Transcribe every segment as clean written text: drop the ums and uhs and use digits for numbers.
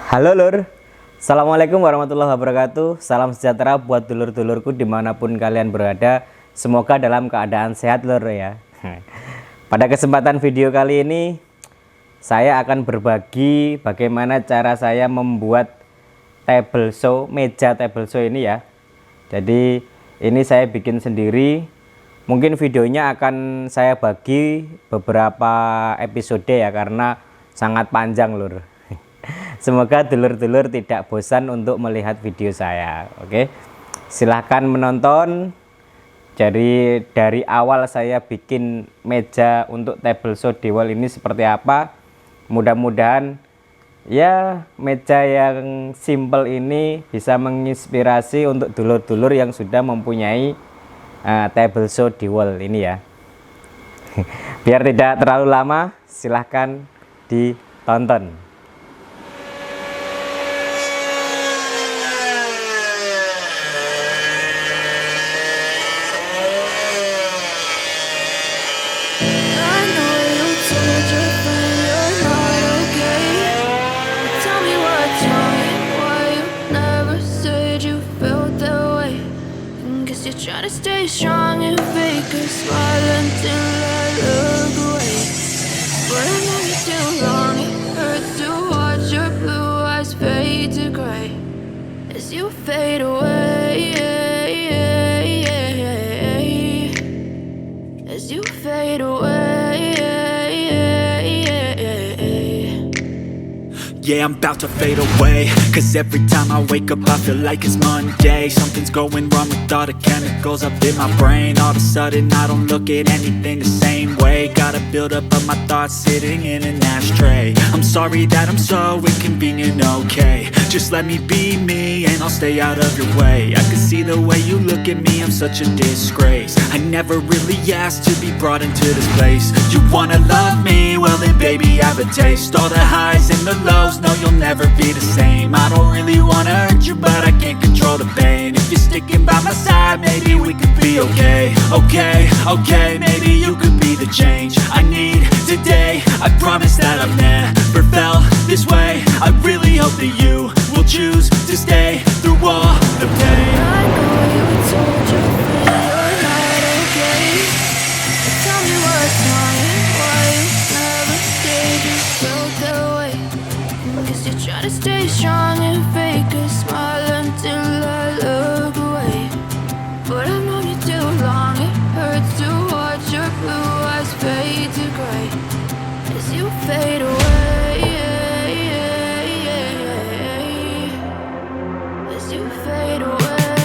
Halo lur, Assalamualaikum warahmatullahi wabarakatuh. Salam sejahtera buat dulur-dulurku dimanapun kalian berada. Semoga dalam keadaan sehat lur ya. Pada kesempatan video kali ini saya akan berbagi bagaimana cara saya membuat table show, meja table show ini ya. Jadi ini saya bikin sendiri. Mungkin videonya akan saya bagi beberapa episode ya, karena sangat panjang lur. Semoga dulur-dulur tidak bosan untuk melihat video saya. Oke, silahkan menonton. Jadi dari awal saya bikin meja untuk table show Dewalt ini seperti apa. Mudah-mudahan ya meja yang simple ini bisa menginspirasi untuk dulur-dulur yang sudah mempunyai table show Dewalt ini ya. Biar tidak terlalu lama, silahkan ditonton. Try to stay strong and fake a smile until I look away. But I know you too long. It hurts to watch your blue eyes fade to gray as you fade away. As you fade away. Yeah, I'm about to fade away, cause every time I wake up I feel like it's Monday. Something's going wrong with all the chemicals up in my brain. All of a sudden I don't look at anything the same way. Gotta build up of my thoughts sitting in an ashtray. I'm sorry that I'm so inconvenient, okay. Just let me be me and I'll stay out of your way. I can see the way you look at me, I'm such a disgrace. I never really asked to be brought into this place. You wanna love me? Well then baby I have a taste. All the highs and the lows, no, you'll never be the same. I don't really wanna hurt you, but I can't control the pain. If you're sticking by my side, maybe we could be okay. Okay, maybe you could be the change I need today. I promise that I've never felt this way. I really hope that you will choose to stay through all the pain. I know you told your friend you're not okay. Tell me what's wrong and why you never said you felt that way. Guess you try to stay strong and fake a smile until I look away. But I've known you too long. It hurts to watch your blue eyes fade to gray as you fade away. As you fade away.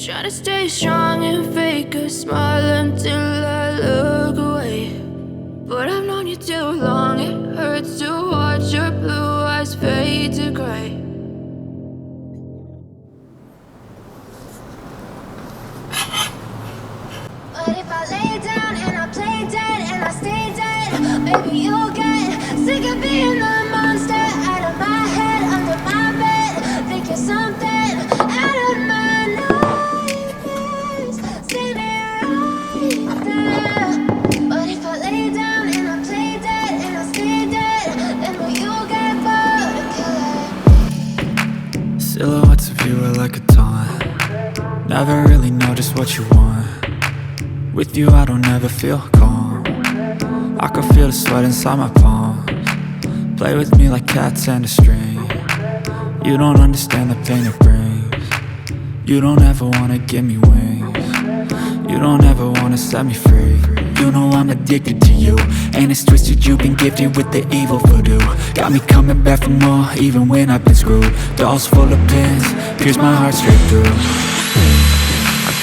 try to stay strong and fake a smile until I look away. But I've known you too long, it hurts to watch your blue eyes fade to gray. But if I lay down and I play dead and I stay dead, baby you'll get sick of being the monster out of my head, under my bed, thinking something out of my nightmares, standing right there. But if I lay down and I play dead and I stay dead, then will you get bored of killing me? Silhouettes of you are like a taunt. Never really know just what you want. With you I don't ever feel calm. I can feel the sweat inside my palms. Play with me like cats and a string. You don't understand the pain it brings. You don't ever wanna give me wings. You don't ever wanna set me free. You know I'm addicted to you, and it's twisted, you've been gifted with the evil voodoo. Got me coming back for more, even when I've been screwed. Dolls full of pins, pierce my heart straight through.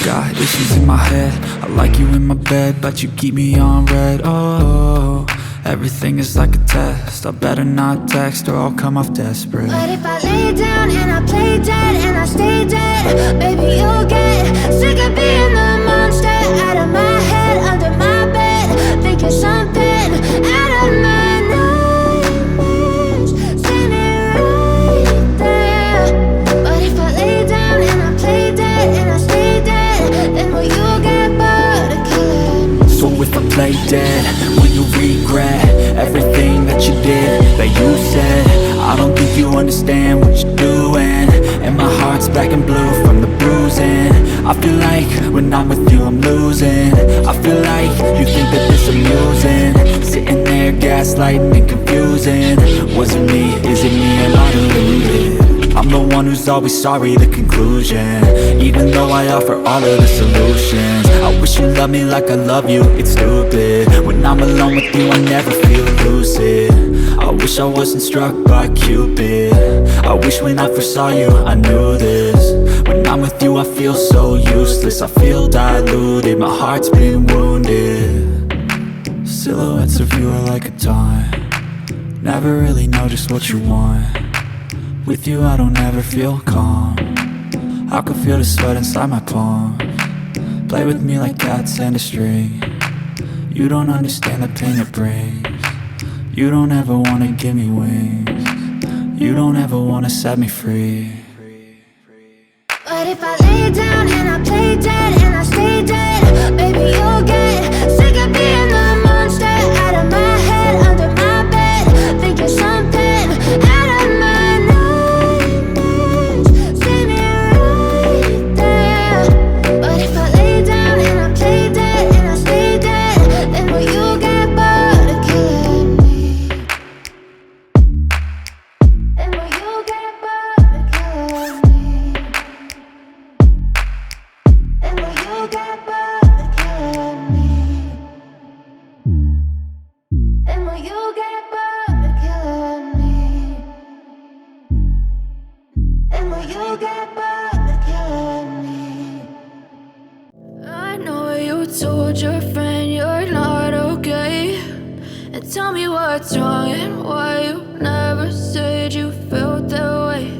Got issues in my head, I like you in my bed, but you keep me on red. Oh, everything is like a test. I better not text or I'll come off desperate. But if I lay down and I play dead and I stay dead, baby you'll get sick of being the monster out of my head, under my bed, thinking something out of my nightmares, standing right there. But if I lay down and I play dead and I stay dead, then will you get bored of killing me? So if I play dead, will you regret everything that you did, that you said? I don't think you understand what you're doing, and my heart's black and blue from the bruising. I feel like when I'm with you I'm losing. I feel like you think that this amusing, sitting there gaslighting and confusing. Was it me? Is it me? Am I deluded? I'm the one who's always sorry, the conclusion, even though I offer all of the solutions. I wish you loved me like I love you, it's stupid. When I'm alone with you I never feel lucid. I wish I wasn't struck by Cupid. I wish when I first saw you I knew this. When I'm with you I feel so useless, I feel diluted, my heart's been wounded. Silhouettes of you are like a taunt. Never really know just what you want. With you I don't ever feel calm. I can feel the sweat inside my palms. Play with me like cats and a string. You don't understand the pain it brings. You don't ever wanna give me wings. You don't ever wanna set me free. But if I lay down and I play dead and I stay dead, baby you'll get sick of being the monster out of my head, under my bed, thinking something out of my nightmares, standing right there. But if I lay down and I play dead and I stay dead, then will you get bored of killing me? Then will you get bored of killing me? And will you get bored of killing me? And will you get bored of killing me? And will you get bored of killing me? I know you told your friend you're not okay, and tell me what's wrong and why you never said you felt that way.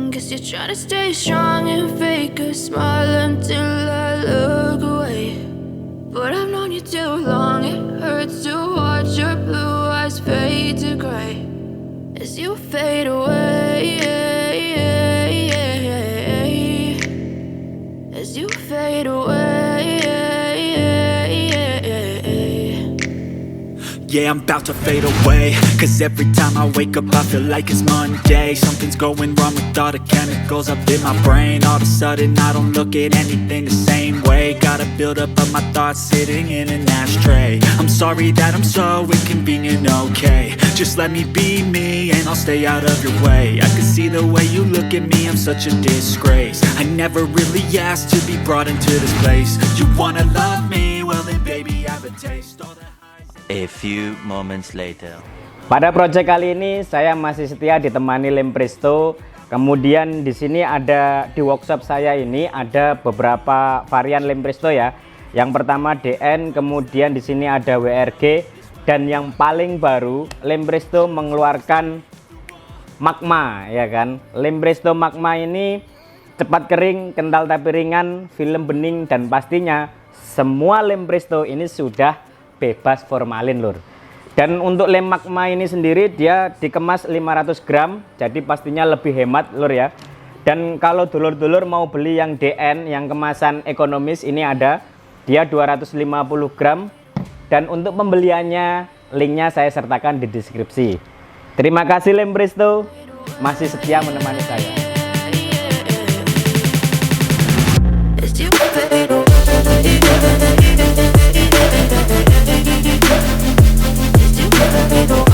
Guess you're trying to stay strong and fake a smile until I look away. But I've known you too long, it hurts to watch your blue eyes fade to gray as you fade away, as you fade away. Yeah, I'm about to fade away, cause every time I wake up I feel like it's Monday. Something's going wrong with all the chemicals up in my brain. All of a sudden I don't look at anything the same way. Gotta build up of my thoughts sitting in an ashtray. I'm sorry that I'm so inconvenient, okay. Just let me be me and I'll stay out of your way. I can see the way you look at me, I'm such a disgrace. I never really asked to be brought into this place. You wanna love me? Well then baby have a taste. All the A few moments later. Pada project kali ini saya masih setia ditemani lem presto, Kemudian di sini ada di workshop saya ini ada beberapa varian lem presto ya. Yang pertama DN, kemudian di sini ada WRG, dan yang paling baru lem presto mengeluarkan magma ya kan. Lem presto magma ini cepat kering, kental tapi ringan, film bening, dan pastinya semua lem presto ini sudah bebas formalin lur. Dan untuk lem magma ini sendiri dia dikemas 500 gram, jadi pastinya lebih hemat lur ya. Dan kalau dulur-dulur mau beli yang DN yang kemasan ekonomis ini ada, dia 250 gram. Dan untuk pembeliannya linknya saya sertakan di deskripsi. Terima kasih lem presto masih setia menemani saya. As you fade away, as you fade away.